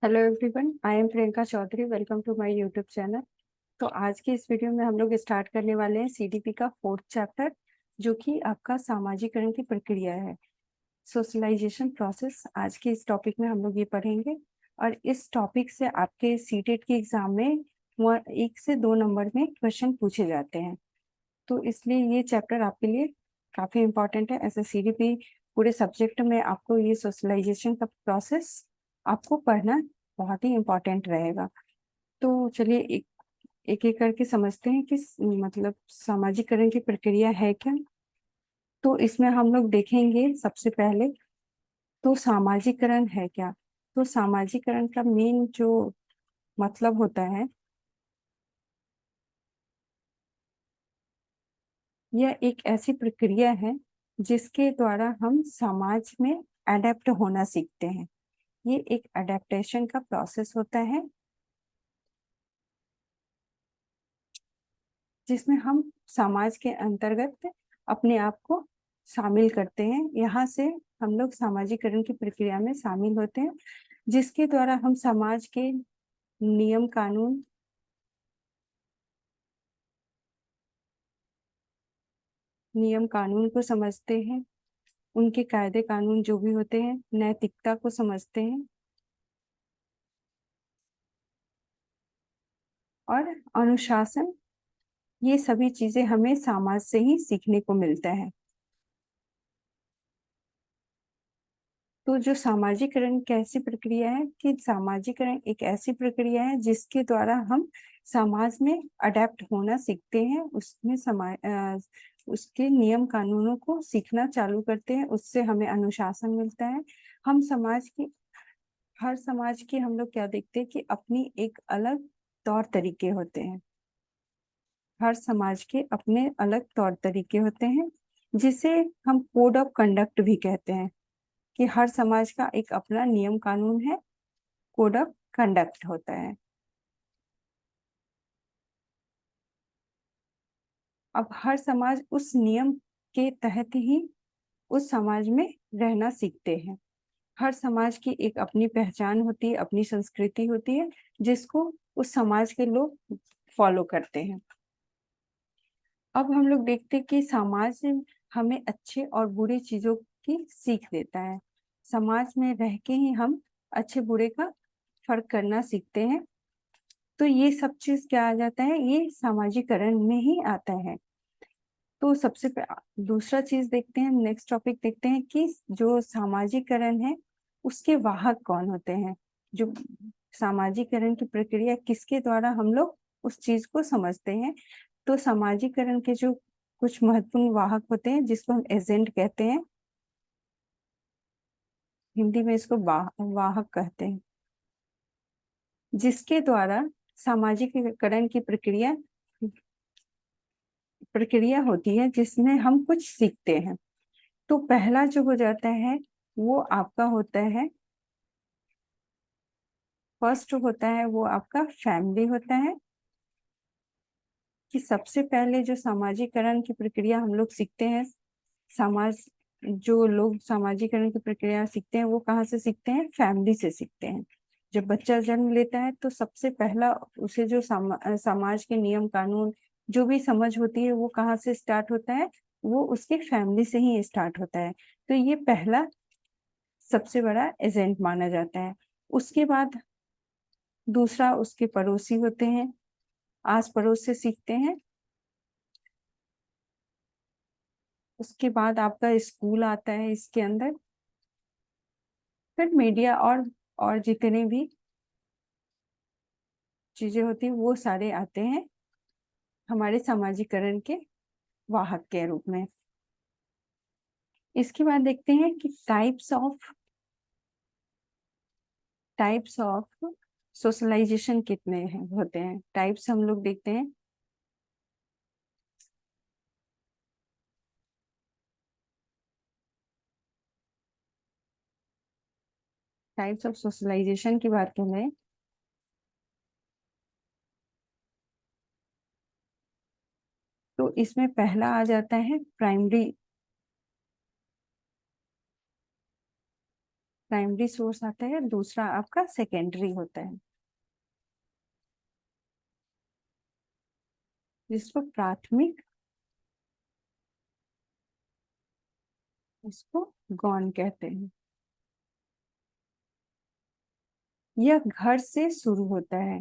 Hello everyone, I am Priyanka Chaudhary. Welcome to my YouTube channel. तो आज की इस वीडियो में हम लोग स्टार्ट करने वाले हैं सीडीपी का 4th चैप्टर, जो कि आपका सामाजिकरण की प्रक्रिया है, सोशलाइजेशन प्रोसेस। आज के इस टॉपिक में हम लोग ये पढ़ेंगे और इस टॉपिक से आपके सीटेट के एग्जाम में 1 से 2 नंबर में क्वेश्चन पूछे जाते हैं। तो इसलिए ये चैप्टर आपके लिए काफी इम्पोर्टेंट है। ऐसे सीडीपी पूरे सब्जेक्ट में आपको ये सोशलाइजेशन का प्रोसेस आपको पढ़ना बहुत ही इम्पोर्टेंट रहेगा। तो चलिए एक एक करके समझते हैं कि मतलब सामाजिकरण की प्रक्रिया है क्या। तो इसमें हम लोग देखेंगे सबसे पहले तो सामाजिकरण है क्या। तो सामाजिकरण का मेन जो मतलब होता है, यह एक ऐसी प्रक्रिया है जिसके द्वारा हम समाज में अडेप्ट होना सीखते हैं। ये एक अडेप्टेशन का प्रोसेस होता है जिसमें हम समाज के अंतर्गत अपने आप को शामिल करते हैं। यहाँ से हम लोग सामाजिकरण की प्रक्रिया में शामिल होते हैं, जिसके द्वारा हम समाज के नियम कानून, को समझते हैं, उनके कायदे कानून जो भी होते हैं, नैतिकता को समझते हैं और अनुशासन। ये सभी चीजें हमें समाज से ही सीखने को मिलता है। तो जो सामाजिकरण कैसी प्रक्रिया है कि सामाजिकरण एक ऐसी प्रक्रिया है जिसके द्वारा हम समाज में अडेप्ट होना सीखते हैं, उसमें उसके नियम कानूनों को सीखना चालू करते हैं। उससे हमें अनुशासन मिलता है। हम समाज की हर समाज की हम लोग क्या देखते हैं कि अपनी एक अलग तौर तरीके होते हैं। हर समाज के अपने अलग तौर तरीके होते हैं, जिसे हम कोड ऑफ कंडक्ट भी कहते हैं कि हर समाज का एक अपना नियम कानून है, कोड ऑफ कंडक्ट होता है। अब हर समाज उस नियम के तहत ही उस समाज में रहना सीखते हैं। हर समाज की एक अपनी पहचान होती है, अपनी संस्कृति होती है, जिसको उस समाज के लोग फॉलो करते हैं। अब हम लोग देखते हैं कि समाज हमें अच्छे और बुरे चीजों की सीख देता है। समाज में रह के ही हम अच्छे बुरे का फर्क करना सीखते हैं। तो ये सब चीज क्या आ जाता है, ये सामाजिकरण में ही आता है। तो दूसरा चीज देखते हैं, नेक्स्ट टॉपिक देखते हैं कि जो सामाजिकरण है उसके वाहक कौन होते हैं। जो सामाजिकरण की प्रक्रिया किसके द्वारा हम लोग उस चीज को समझते हैं। तो सामाजिकरण के जो कुछ महत्वपूर्ण वाहक होते हैं, जिसको हम एजेंट कहते हैं, हिंदी में इसको वाहक कहते हैं, जिसके द्वारा सामाजिकरण की प्रक्रिया होती है, जिसमें हम कुछ सीखते हैं। तो पहला जो हो जाता है वो आपका होता है, फर्स्ट होता है वो आपका फैमिली होता है। कि सबसे पहले जो सामाजिकरण की प्रक्रिया हम लोग सीखते हैं, समाज जो लोग सामाजिकरण की प्रक्रिया सीखते हैं वो कहाँ से सीखते हैं, फैमिली से सीखते हैं। जब बच्चा जन्म लेता है तो सबसे पहला उसे जो समाज के नियम कानून जो भी समझ होती है वो कहाँ से स्टार्ट होता है, वो उसके फैमिली से ही स्टार्ट होता है। तो ये पहला सबसे बड़ा एजेंट माना जाता है। उसके बाद दूसरा उसके पड़ोसी होते हैं, आस पड़ोस से सीखते हैं। उसके बाद आपका स्कूल आता है इसके अंदर, फिर मीडिया और जितने भी चीजें होती हैं वो सारे आते हैं हमारे सामाजिकरण के वाहक के रूप में। इसके बाद देखते हैं कि टाइप्स ऑफ सोशलाइजेशन कितने हैं होते हैं। टाइप्स हम लोग देखते हैं। टाइप्स ऑफ सोशलाइजेशन की बात करें तो इसमें पहला आ जाता है प्राइमरी प्राइमरी सोर्स आता है, दूसरा आपका सेकेंडरी होता है, जिसको प्राथमिक, इसको गौण कहते हैं। यह घर से शुरू होता है।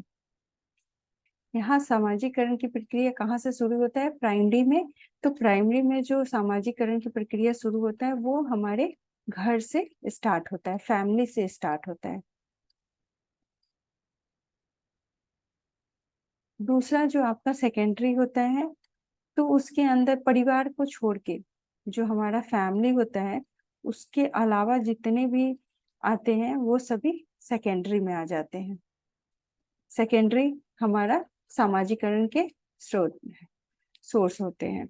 यहाँ सामाजिकरण की प्रक्रिया कहाँ से शुरू होता है? प्राइमरी में। तो प्राइमरी में जो सामाजिकरण की प्रक्रिया शुरू होता है वो हमारे घर से स्टार्ट होता है, फैमिली से स्टार्ट होता है। दूसरा जो आपका सेकेंडरी होता है, तो उसके अंदर परिवार को छोड़ के जो हमारा फैमिली होता है उसके अलावा जितने भी आते हैं वो सभी सेकेंडरी में आ जाते हैं। सेकेंडरी हमारा सामाजिकरण के स्रोत सोर्स होते हैं।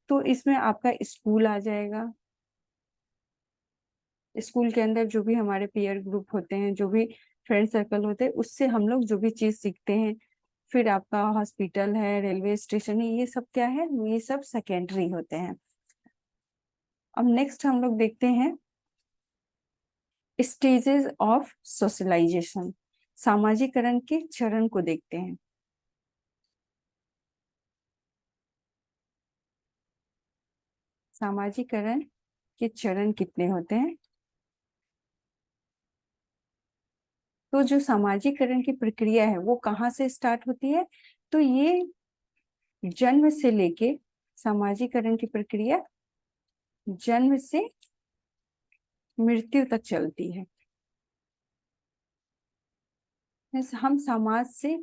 तो इसमें आपका स्कूल आ जाएगा। स्कूल के अंदर जो भी हमारे पीयर ग्रुप होते हैं, जो भी फ्रेंड सर्कल होते हैं, उससे हम लोग जो भी चीज सीखते हैं। फिर आपका हॉस्पिटल है, रेलवे स्टेशन है, ये सब क्या है? ये सब सेकेंडरी होते हैं। अब नेक्स्ट हम लोग देखते हैं स्टेजेस ऑफ सोशलाइजेशन, सामाजिकरण के चरण को देखते हैं। सामाजिकरण के चरण कितने होते हैं? तो जो सामाजिकरण की प्रक्रिया है वो कहाँ से स्टार्ट होती है? तो ये जन्म से लेके, सामाजिकरण की प्रक्रिया जन्म से मृत्यु तक चलती है। हम समाज से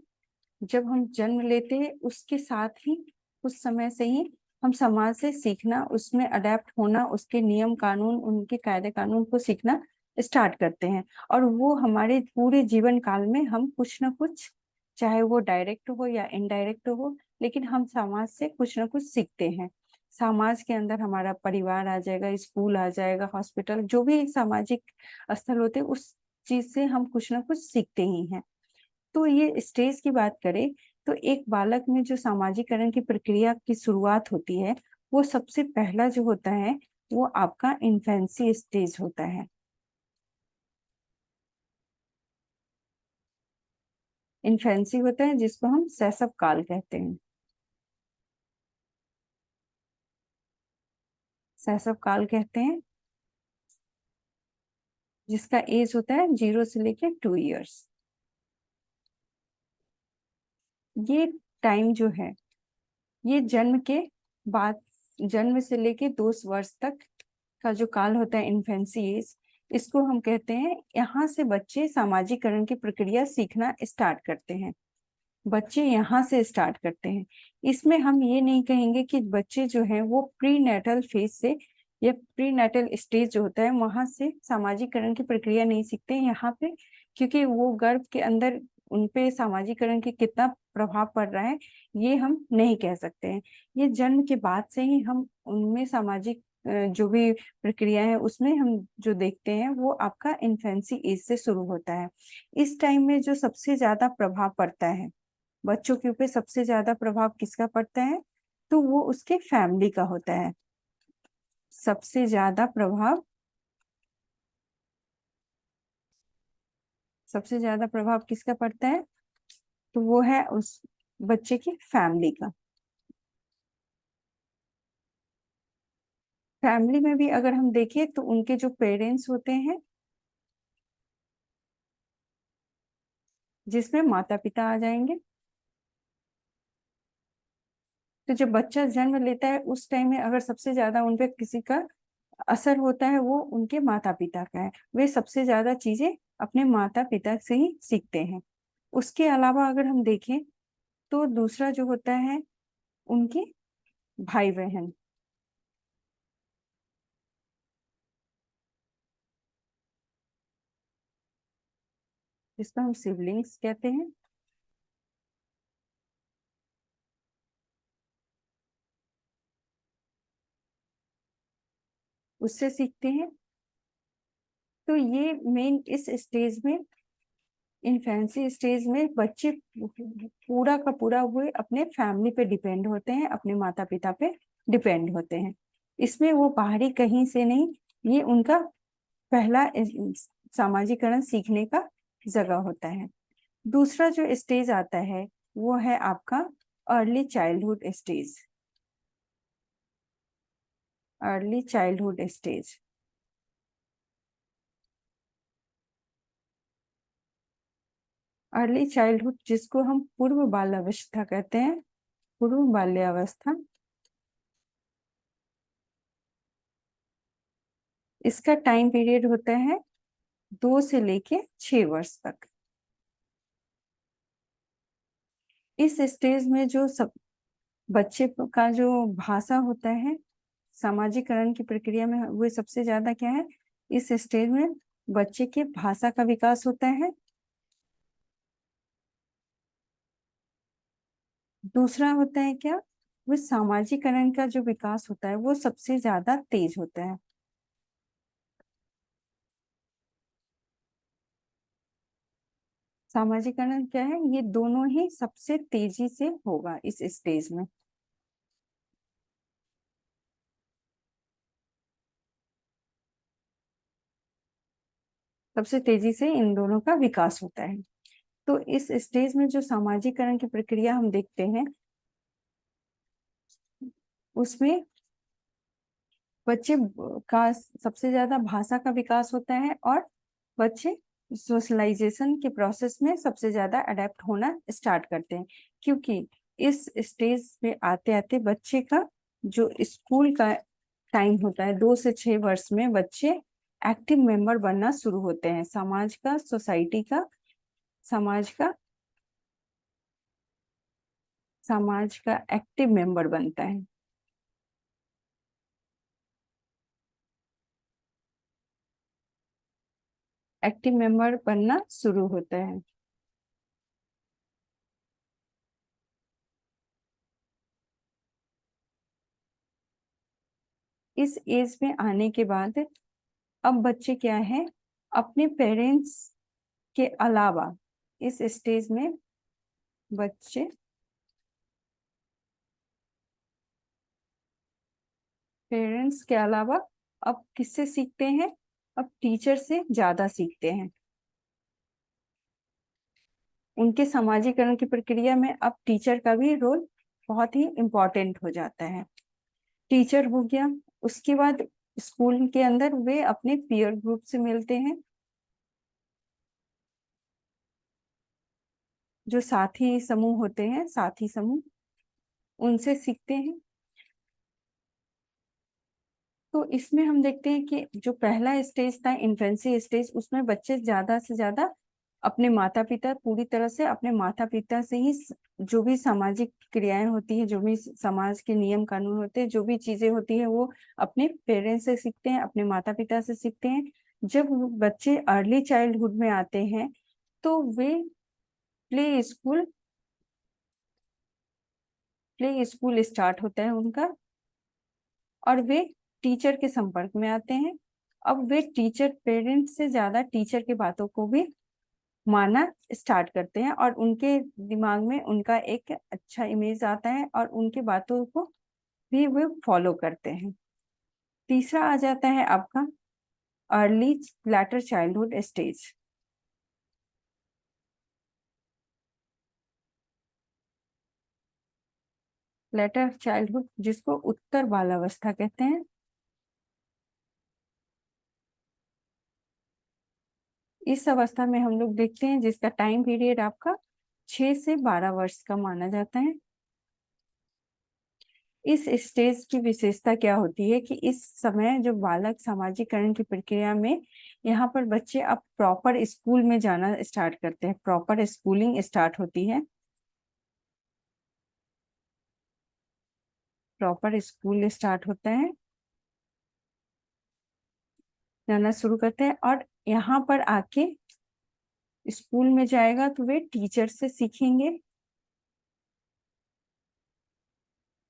जब हम जन्म लेते हैं उसके साथ ही, उस समय से ही हम समाज से सीखना, उसमें अडेप्ट होना, उसके नियम कानून, उनके कायदे कानून को सीखना स्टार्ट करते हैं। और वो हमारे पूरे जीवन काल में हम कुछ ना कुछ, चाहे वो डायरेक्ट हो या इनडायरेक्ट हो, लेकिन हम समाज से कुछ ना कुछ सीखते हैं। समाज के अंदर हमारा परिवार आ जाएगा, स्कूल आ जाएगा, हॉस्पिटल, जो भी सामाजिक स्थल होते हैं उस चीज से हम कुछ ना कुछ सीखते ही हैं। तो ये स्टेज की बात करें तो एक बालक में जो सामाजिकरण की प्रक्रिया की शुरुआत होती है वो सबसे पहला जो होता है वो आपका इन्फेंसी स्टेज होता है। इन्फेंसी होता है जिसको हम शैशव काल कहते हैं। शैशव काल कहते हैं जिसका एज होता है 0 से लेके 2 इयर्स। ये टाइम जो है ये जन्म के बाद, जन्म से लेके 2 वर्ष तक का जो काल होता है इन्फेंसी एज, इसको हम कहते हैं। यहाँ से बच्चे सामाजिकरण की प्रक्रिया सीखना स्टार्ट करते हैं। बच्चे यहाँ से स्टार्ट करते हैं। इसमें हम ये नहीं कहेंगे कि बच्चे जो हैं वो प्री नेटल फेज से या प्री नेटल स्टेज जो होता है वहां से सामाजिकरण की प्रक्रिया नहीं सीखते हैं यहाँ पे, क्योंकि वो गर्भ के अंदर उनपे सामाजिकरण की कितना प्रभाव पड़ रहा है ये हम नहीं कह सकते हैं। ये जन्म के बाद से ही हम उनमें सामाजिक जो भी प्रक्रिया है उसमें हम जो देखते हैं वो आपका इन्फेंसी एज से शुरू होता है। इस टाइम में जो सबसे ज्यादा प्रभाव पड़ता है बच्चों के ऊपर, सबसे ज्यादा प्रभाव किसका पड़ता है? तो वो उसके फैमिली का होता है। सबसे ज्यादा प्रभाव, सबसे ज्यादा प्रभाव किसका पड़ता है? तो वो है उस बच्चे की फैमिली का। फैमिली में भी अगर हम देखें तो उनके जो पेरेंट्स होते हैं, जिसमें माता पिता आ जाएंगे। तो जब बच्चा जन्म लेता है उस टाइम में अगर सबसे ज्यादा उनपे किसी का असर होता है वो उनके माता पिता का है। वे सबसे ज्यादा चीजें अपने माता पिता से ही सीखते हैं। उसके अलावा अगर हम देखें तो दूसरा जो होता है उनके भाई बहन, जिसको हम सिबलिंग्स कहते हैं, उससे सीखते हैं। तो ये मेन इस स्टेज में, इन्फेंसी स्टेज में बच्चे पूरा का पूरा वो अपने फैमिली पे डिपेंड होते हैं, अपने माता पिता पे डिपेंड होते हैं। इसमें वो बाहरी कहीं से नहीं, ये उनका पहला सामाजिकरण सीखने का जगह होता है। दूसरा जो स्टेज आता है वो है आपका early childhood stage. Early childhood stage, early childhood जिसको हम पूर्व बाल्यावस्था कहते हैं, पूर्व बाल्यावस्था, इसका टाइम पीरियड होता है 2 से लेके 6 वर्ष तक। इस स्टेज में जो सब बच्चे का जो भाषा होता है, सामाजिकरण की प्रक्रिया में वो सबसे ज्यादा क्या है, इस स्टेज में बच्चे के भाषा का विकास होता है। दूसरा होता है क्या, वो सामाजिकरण का जो विकास होता है वो सबसे ज्यादा तेज होता है। सामाजिकरण क्या है, ये दोनों ही सबसे तेजी से होगा इस स्टेज में। सबसे तेजी से इन दोनों का विकास होता है। तो इस स्टेज में जो सामाजिकरण की प्रक्रिया हम देखते हैं, उसमें बच्चे का सबसे ज्यादा भाषा का विकास होता है और बच्चे सोशलाइजेशन के प्रोसेस में सबसे ज्यादा अडेप्ट होना स्टार्ट करते हैं। क्योंकि इस स्टेज पे आते आते बच्चे का जो स्कूल का टाइम होता है, 2 से 6 वर्ष में बच्चे एक्टिव मेंबर बनना शुरू होते हैं, समाज का, सोसाइटी का, समाज का, समाज का एक्टिव मेंबर बनता है। एक्टिव मेंबर बनना शुरू होता है। इस एज में आने के बाद अब बच्चे क्या है, अपने पेरेंट्स के अलावा इस स्टेज में बच्चे पेरेंट्स के अलावा अब किससे सीखते हैं, अब टीचर से ज्यादा सीखते हैं। उनके समाजीकरण की प्रक्रिया में अब टीचर का भी रोल बहुत ही इम्पोर्टेंट हो जाता है। टीचर हो गया, उसके बाद स्कूल के अंदर वे अपने पीयर ग्रुप से मिलते हैं, जो साथी समूह होते हैं, साथी समूह, उनसे सीखते हैं। तो इसमें हम देखते हैं कि जो पहला स्टेज था इन्फेंसी स्टेज, उसमें बच्चे ज्यादा से ज्यादा अपने माता पिता, पूरी तरह से अपने माता पिता से ही जो भी सामाजिक क्रियाएं होती है, जो भी समाज के नियम कानून होते हैं, जो भी चीजें होती है वो अपने पेरेंट्स से सीखते हैं, अपने माता पिता से सीखते हैं। जब बच्चे अर्ली चाइल्डहुड में आते हैं तो वे play school play school start होता है उनका, और वे टीचर के संपर्क में आते हैं। अब वे टीचर, पेरेंट्स से ज्यादा टीचर की बातों को भी मानना स्टार्ट करते हैं और उनके दिमाग में उनका एक अच्छा इमेज आता है और उनकी बातों को भी वे फॉलो करते हैं। तीसरा आ जाता है आपका early later childhood stage. Later childhood जिसको उत्तर बालावस्था कहते हैं। इस अवस्था में हम लोग देखते हैं जिसका टाइम पीरियड आपका 6 से 12 वर्ष का माना जाता है। इस स्टेज की विशेषता क्या होती है कि इस समय जो बालक सामाजिकरण की प्रक्रिया में, यहाँ पर बच्चे अब प्रॉपर स्कूल में जाना स्टार्ट करते हैं, प्रॉपर स्कूलिंग स्टार्ट होती है, प्रॉपर स्कूल स्टार्ट होता है, जाना शुरू करते हैं। और यहाँ पर आके स्कूल में जाएगा तो वे टीचर से सीखेंगे,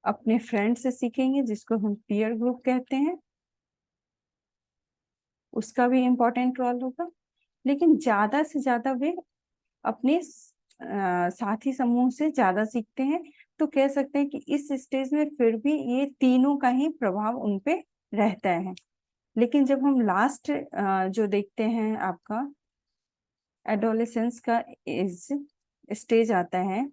अपने फ्रेंड से सीखेंगे जिसको हम पीयर ग्रुप कहते हैं, उसका भी इम्पोर्टेंट रोल होगा। लेकिन ज्यादा से ज्यादा वे अपने साथी समूह से ज्यादा सीखते हैं। तो कह सकते हैं कि इस स्टेज में फिर भी ये तीनों का ही प्रभाव उन पे रहता है। लेकिन जब हम लास्ट जो देखते हैं आपका एडोलेसेंस का एज स्टेज आता है,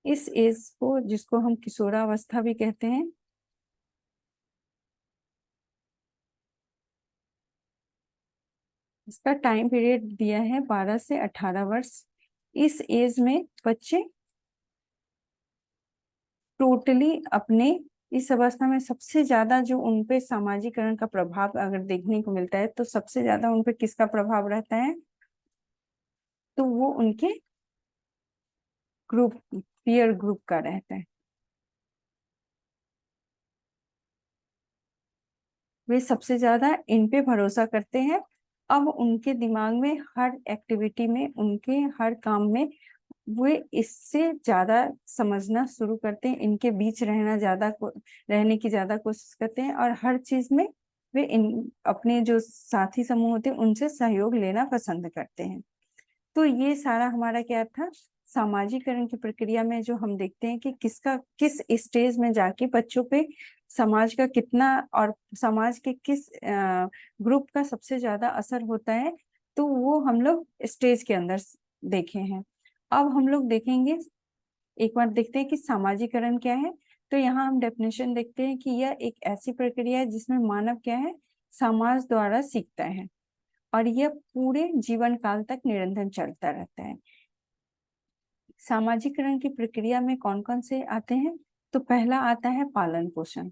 इस एज को जिसको हम किशोरावस्था भी कहते हैं, इसका टाइम पीरियड दिया है 12 से 18 वर्ष। इस एज में बच्चे टोटली अपने, इस अवस्था में सबसे ज्यादा जो उनपे सामाजिकरण का प्रभाव अगर देखने को मिलता है तो सबसे ज्यादा उनपे किसका प्रभाव रहता है, तो वो उनके ग्रुप, पीयर ग्रुप का रहता है। वे सबसे ज्यादा इन पे भरोसा करते हैं। अब उनके दिमाग में हर एक्टिविटी में, उनके हर काम में वे इससे ज्यादा समझना शुरू करते हैं, इनके बीच रहने की ज्यादा कोशिश करते हैं, और हर चीज में वे अपने जो साथी समूह होते हैं उनसे सहयोग लेना पसंद करते हैं। तो ये सारा हमारा क्या था, सामाजिकरण की प्रक्रिया में जो हम देखते हैं कि किसका किस स्टेज में जाके बच्चों पे समाज का कितना और समाज के किस ग्रुप का सबसे ज्यादा असर होता है, तो वो हम लोग स्टेज के अंदर देखे हैं। अब हम लोग देखेंगे, एक बार देखते हैं कि सामाजिकरण क्या है। तो यहाँ हम डेफिनेशन देखते हैं कि यह एक ऐसी प्रक्रिया है जिसमें मानव क्या है, समाज द्वारा सीखता है, और यह पूरे जीवन काल तक निरंतर चलता रहता है। सामाजिकरण की प्रक्रिया में कौन कौन से आते हैं, तो पहला आता है पालन पोषण।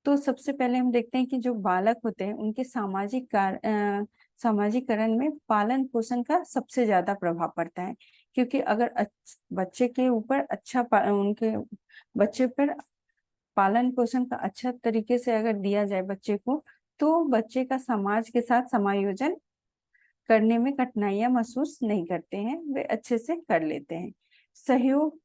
तो सबसे पहले हम देखते हैं कि जो बालक होते हैं उनके सामाजिकरण में पालन पोषण का सबसे ज्यादा प्रभाव पड़ता है। क्योंकि अगर बच्चे के ऊपर उनके बच्चे पर पालन पोषण का अच्छा तरीके से अगर दिया जाए बच्चे को, तो बच्चे का समाज के साथ समायोजन करने में कठिनाइयां महसूस नहीं करते हैं, वे अच्छे से कर लेते हैं। सहयोग,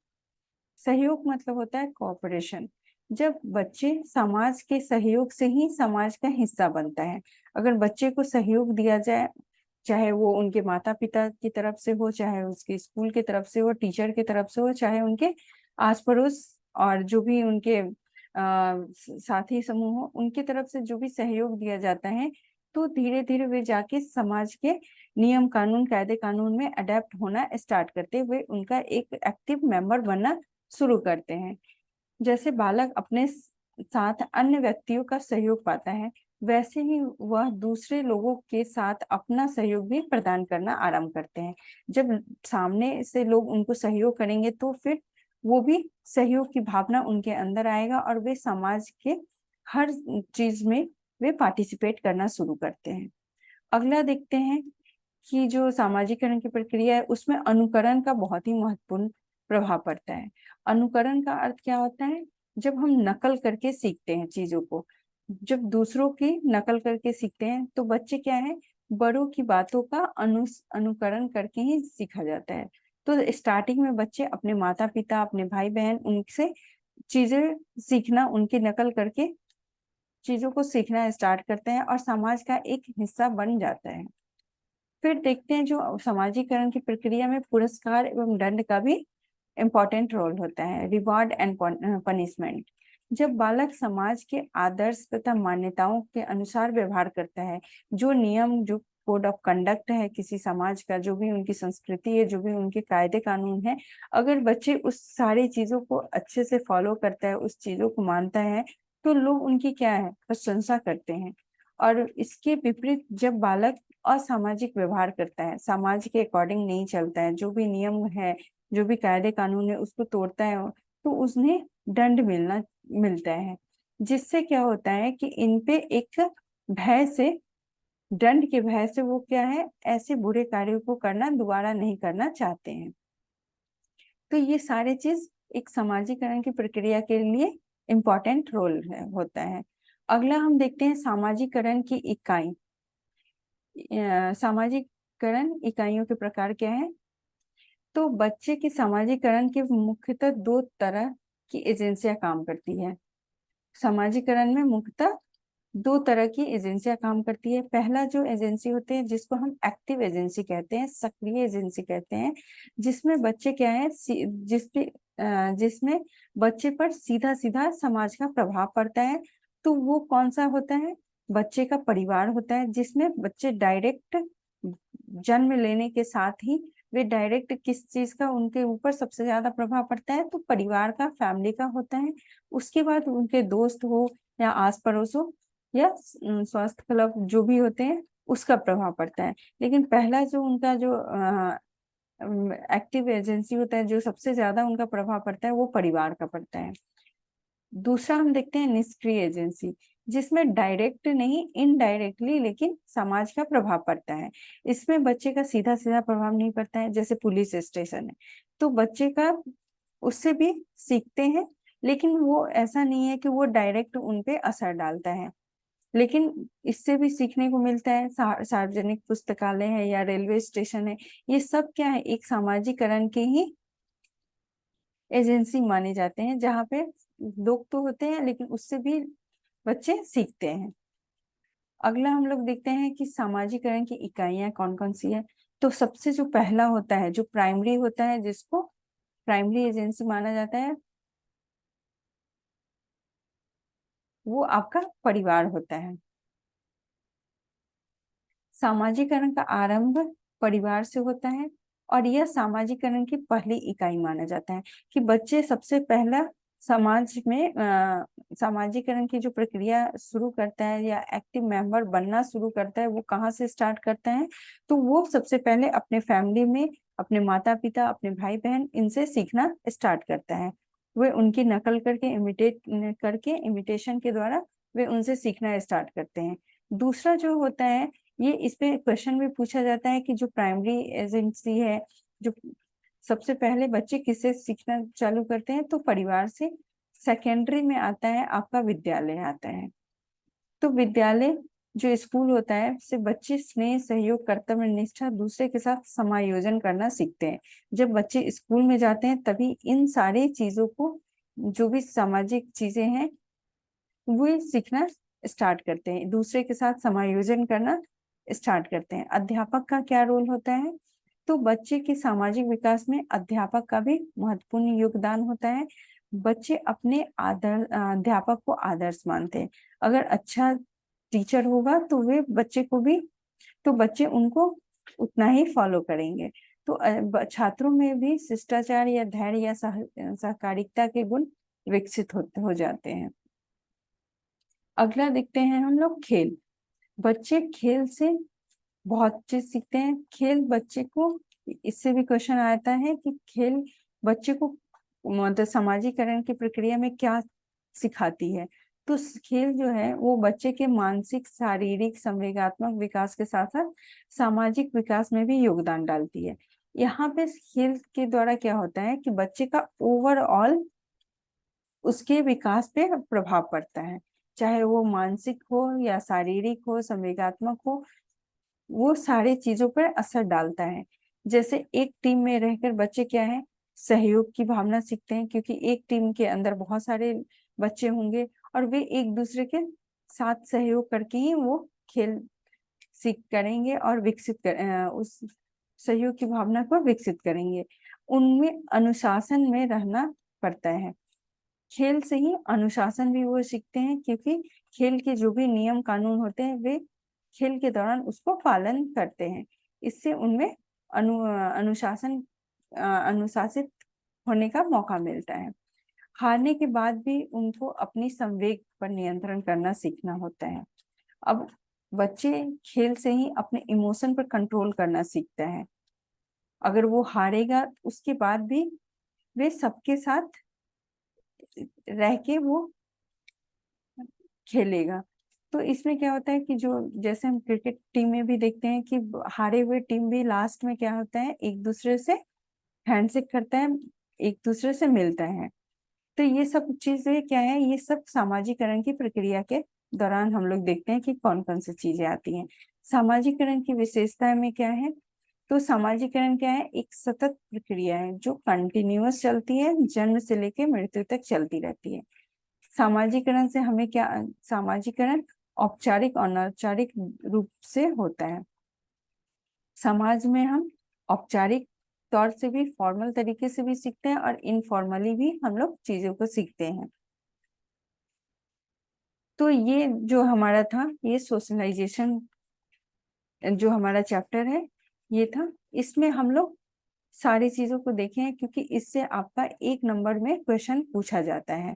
सहयोग मतलब होता है कोऑपरेशन। जब बच्चे समाज के सहयोग से ही समाज का हिस्सा बनता है। अगर बच्चे को सहयोग दिया जाए, चाहे वो उनके माता पिता की तरफ से हो, चाहे उसके स्कूल की तरफ से हो, टीचर की तरफ से हो, चाहे उनके आस पड़ोस और जो भी उनके साथी समूह हो, उनकी तरफ से जो भी सहयोग दिया जाता है, तो धीरे धीरे वे जाके समाज के नियम कानून, कायदे कानून में अडेप्ट होना स्टार्ट करते हुए उनका एक एक्टिव मेंबर बनना शुरू करते हैं। जैसे बालक अपने साथ अन्य व्यक्तियों का सहयोग पाता है, वैसे ही वह दूसरे लोगों के साथ अपना सहयोग भी प्रदान करना आरंभ करते हैं। जब सामने से लोग उनको सहयोग करेंगे तो फिर वो भी सहयोग की भावना उनके अंदर आएगा, और वे समाज के हर चीज में वे पार्टिसिपेट करना शुरू करते हैं। अगला देखते हैं कि जो सामाजिकरण की प्रक्रिया है उसमें अनुकरण का बहुत ही महत्वपूर्ण प्रभाव पड़ता है। अनुकरण का अर्थ क्या होता है, जब हम नकल करके सीखते हैं चीजों को, जब दूसरों की नकल करके सीखते हैं तो बच्चे क्या है, बड़ों की बातों का अनुकरण करके ही सीखा जाता है। तो स्टार्टिंग में बच्चे अपने माता पिता, अपने भाई बहन, उनसे चीजें सीखना, उनकी नकल करके चीजों को सीखना स्टार्ट करते हैं और समाज का एक हिस्सा बन जाता है। फिर देखते हैं जो सामाजिकरण की प्रक्रिया में पुरस्कार एवं दंड का भी इम्पोर्टेंट रोल होता है, रिवॉर्ड एंड पनिशमेंट। जब बालक समाज के आदर्श तथा मान्यताओं के अनुसार व्यवहार करता है, जो नियम, जो कोड ऑफ कंडक्ट है किसी समाज का, जो भी उनकी संस्कृति है, जो भी उनके कायदे कानून है, अगर बच्चे उस सारी चीजों को अच्छे से फॉलो करता है, उस चीजों को मानता है, तो लोग उनकी क्या है, प्रशंसा करते हैं। और इसके विपरीत जब बालक असामाजिक व्यवहार करता है, समाज के अकॉर्डिंग नहीं चलता है, जो भी नियम है, जो भी कायदे कानून है उसको तोड़ता है, तो उसने दंड मिलता है। जिससे क्या होता है कि इनपे एक भय से, दंड के भय से वो क्या है, ऐसे बुरे कार्यों को करना दोबारा नहीं करना चाहते हैं। तो ये सारे चीज एक सामाजिकरण की प्रक्रिया के लिए इम्पोर्टेंट रोल होता है। अगला हम देखते हैं सामाजिकरण की इकाई। सामाजिकरण इकाइयों के प्रकार क्या है, तो बच्चे के सामाजिकरण के मुख्यतः दो तरह की एजेंसियां काम करती है। सामाजिकरण में मुख्यतः दो तरह की एजेंसियां काम करती है। पहला जो एजेंसी होते हैं जिसको हम एक्टिव एजेंसी कहते हैं, सक्रिय एजेंसी कहते हैं, जिसमें बच्चे क्या है, जिसमें बच्चे पर सीधा सीधा समाज का प्रभाव पड़ता है। तो वो कौन सा होता है? बच्चे का परिवार होता है, जिसमें बच्चे डायरेक्ट जन्म लेने के साथ ही वे डायरेक्ट किस चीज का उनके ऊपर सबसे ज्यादा प्रभाव पड़ता है, तो परिवार का, फैमिली का होता है। उसके बाद उनके दोस्त हो या आस पड़ोस हो या स्वास्थ्य क्लब जो भी होते हैं, उसका प्रभाव पड़ता है। लेकिन पहला जो उनका जो एक्टिव एजेंसी होता है, जो सबसे ज्यादा उनका प्रभाव पड़ता है, वो परिवार का पड़ता है। दूसरा हम देखते हैं निष्क्रिय एजेंसी, जिसमें डायरेक्ट नहीं, इनडायरेक्टली लेकिन समाज का प्रभाव पड़ता है। इसमें बच्चे का सीधा सीधा प्रभाव नहीं पड़ता है। जैसे पुलिस स्टेशन है, तो बच्चे का उससे भी सीखते हैं, लेकिन वो ऐसा नहीं है कि वो डायरेक्ट उनपे असर डालता है। लेकिन इससे भी सीखने को मिलता है। सार्वजनिक पुस्तकालय है या रेलवे स्टेशन है, ये सब क्या है, एक सामाजिकरण के ही एजेंसी माने जाते हैं, जहाँ पे लोग तो होते हैं लेकिन उससे भी बच्चे सीखते हैं। अगला हम लोग देखते हैं कि सामाजिकरण की इकाइयां कौन कौन सी है। तो सबसे जो पहला होता है, जो प्राइमरी होता है, जिसको प्राइमरी एजेंसी माना जाता है, वो आपका परिवार होता है। सामाजिकरण का आरंभ परिवार से होता है, और यह सामाजिकरण की पहली इकाई माना जाता है। कि बच्चे सबसे पहला समाज में सामाजिकरण की जो प्रक्रिया शुरू करता है या एक्टिव मेंबर बनना शुरू करता है, वो कहाँ से स्टार्ट करता है? तो वो सबसे पहले अपने फैमिली में, अपने माता पिता, अपने भाई बहन, इनसे सीखना स्टार्ट करता है। वे उनकी नकल करके, इमिटेशन के द्वारा वे उनसे सीखना स्टार्ट करते हैं। दूसरा जो होता है, ये इस पे क्वेश्चन भी पूछा जाता है कि जो प्राइमरी एजेंसी है, जो सबसे पहले बच्चे किससे सीखना चालू करते हैं, तो परिवार से। सेकेंडरी में आता है आपका विद्यालय आता है। तो विद्यालय जो स्कूल होता है, उससे बच्चे स्नेह, सहयोग, कर्तव्य निष्ठा, दूसरे के साथ समायोजन करना सीखते हैं। जब बच्चे स्कूल में जाते हैं तभी इन सारी चीजों को, जो भी सामाजिक चीजें हैं, वो सीखना स्टार्ट करते हैं, दूसरे के साथ समायोजन करना स्टार्ट करते हैं। अध्यापक का क्या रोल होता है? तो बच्चे के सामाजिक विकास में अध्यापक का भी महत्वपूर्ण योगदान होता है। बच्चे अपने अध्यापक को आदर्श मानते हैं। अगर अच्छा टीचर होगा तो वे बच्चे को भी, तो बच्चे उनको उतना ही फॉलो करेंगे। तो छात्रों में भी शिष्टाचार या धैर्य या सहकारिता के गुण विकसित हो जाते हैं। अगला देखते हैं हम लोग खेल। बच्चे खेल से बहुत चीज सीखते हैं। खेल बच्चे को, इससे भी क्वेश्चन आता है कि खेल बच्चे को मतलब सामाजिकरण की प्रक्रिया में क्या सिखाती है। तो खेल जो है वो बच्चे के मानसिक, शारीरिक, संवेगात्मक विकास के साथ साथ सामाजिक विकास में भी योगदान डालती है। यहाँ पे खेल के द्वारा क्या होता है कि बच्चे का ओवरऑल उसके विकास पे प्रभाव पड़ता है, चाहे वो मानसिक हो या शारीरिक हो, संवेगात्मक हो, वो सारी चीजों पर असर डालता है। जैसे एक टीम में रहकर बच्चे क्या है, सहयोग की भावना सीखते हैं, क्योंकि एक टीम के अंदर बहुत सारे बच्चे होंगे और वे एक दूसरे के साथ सहयोग करके ही वो खेल सीख करेंगे और उस सहयोग की भावना को विकसित करेंगे। उनमें अनुशासन में रहना पड़ता है। खेल से ही अनुशासन भी वो सीखते हैं, क्योंकि खेल के जो भी नियम कानून होते हैं वे खेल के दौरान उसको पालन करते हैं। इससे उनमें अनुशासन, अनुशासित होने का मौका मिलता है। हारने के बाद भी उनको अपनी संवेग पर नियंत्रण करना सीखना होता है। अब बच्चे खेल से ही अपने इमोशन पर कंट्रोल करना सीखता है। अगर वो हारेगा उसके बाद भी वे सबके साथ रह के वो खेलेगा। तो इसमें क्या होता है कि जो, जैसे हम क्रिकेट टीम में भी देखते हैं कि हारे हुए टीम भी लास्ट में क्या होता है, एक दूसरे से हैंडशेक करता है, एक दूसरे से मिलता है। तो ये सब चीजें क्या है, ये सब सामाजिकरण की प्रक्रिया के दौरान हम लोग देखते हैं कि कौन कौन सी चीजें आती हैं। सामाजिकरण की विशेषता में क्या है? तो सामाजिकरण क्या है, एक सतत प्रक्रिया है जो कंटिन्यूअस चलती है, जन्म से लेके मृत्यु तक चलती रहती है। सामाजिकरण से हमें क्या, सामाजिकरण औपचारिक और अनौपचारिक रूप से होता है। समाज में हम औपचारिक तौर से भी, फॉर्मल तरीके से भी सीखते हैं और इनफॉर्मली भी हम लोग चीजों को सीखते हैं। तो ये जो हमारा था, ये सोशलाइजेशन जो हमारा चैप्टर है ये था। इसमें हम लोग सारी चीजों को देखे हैं, क्योंकि इससे आपका 1 नंबर में क्वेश्चन पूछा जाता है।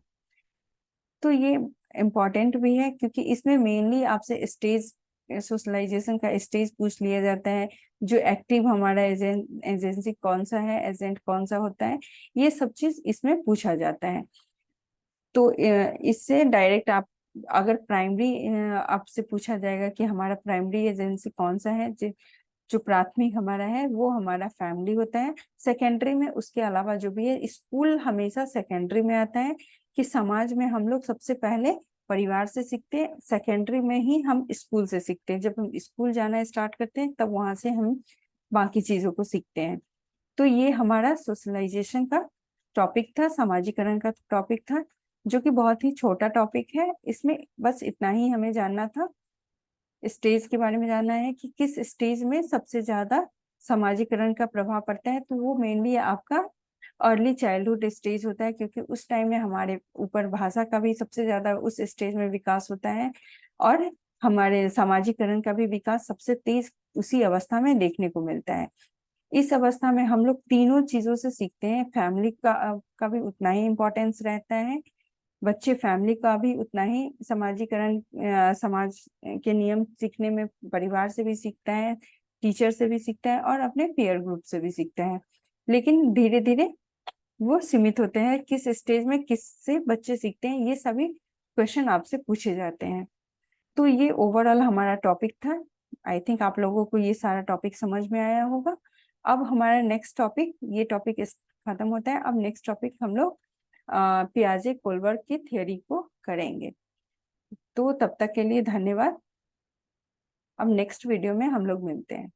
तो ये इम्पोर्टेंट भी है, क्योंकि इसमें मेनली आपसे स्टेज, सोशलाइजेशन का स्टेज पूछ लिया जाता है, जो एक्टिव हमारा एजेंसी कौन सा है, एजेंट कौन सा होता है, ये सब चीज इसमें पूछा जाता है। तो इससे डायरेक्ट आप, अगर प्राइमरी आपसे पूछा जाएगा कि हमारा प्राइमरी एजेंसी कौन सा है, जो प्राथमिक हमारा है वो हमारा फैमिली होता है। सेकेंडरी में उसके अलावा जो भी है, स्कूल हमेशा सेकेंडरी में आता है, कि समाज में हम लोग सबसे पहले परिवार से सीखते हैं, सेकेंडरी में ही हम स्कूल से सीखते हैं। जब हम स्कूल जाना स्टार्ट करते हैं तब वहां से हम बाकी चीजों को सीखते हैं। तो ये हमारा सोशलाइजेशन का टॉपिक था, सामाजिकरण का टॉपिक था, जो कि बहुत ही छोटा टॉपिक है। इसमें बस इतना ही हमें जानना था, स्टेज के बारे में जानना है कि किस स्टेज में सबसे ज्यादा सामाजिकरण का प्रभाव पड़ता है। तो वो मेनली आपका अर्ली चाइल्डहुड स्टेज होता है, क्योंकि उस टाइम में हमारे ऊपर भाषा का भी सबसे ज्यादा उस स्टेज में विकास होता है, और हमारे सामाजिकरण का भी विकास सबसे तेज उसी अवस्था में देखने को मिलता है। इस अवस्था में हम लोग तीनों चीजों से सीखते हैं। फैमिली का भी उतना ही इम्पोर्टेंस रहता है, बच्चे फैमिली का भी उतना ही समाजीकरण, समाज के नियम सीखने में परिवार से भी सीखता है, टीचर से भी सीखता है, और अपने पीयर ग्रुप से भी सीखता है। लेकिन धीरे धीरे वो सीमित होते हैं, किस स्टेज में किससे बच्चे सीखते हैं, ये सभी क्वेश्चन आपसे पूछे जाते हैं। तो ये ओवरऑल हमारा टॉपिक था। आई थिंक आप लोगों को ये सारा टॉपिक समझ में आया होगा। अब हमारा नेक्स्ट टॉपिक, ये टॉपिक खत्म होता है। अब नेक्स्ट टॉपिक हम लोग पियाजे कोलबर्ग की थ्योरी को करेंगे। तो तब तक के लिए धन्यवाद। अब नेक्स्ट वीडियो में हम लोग मिलते हैं।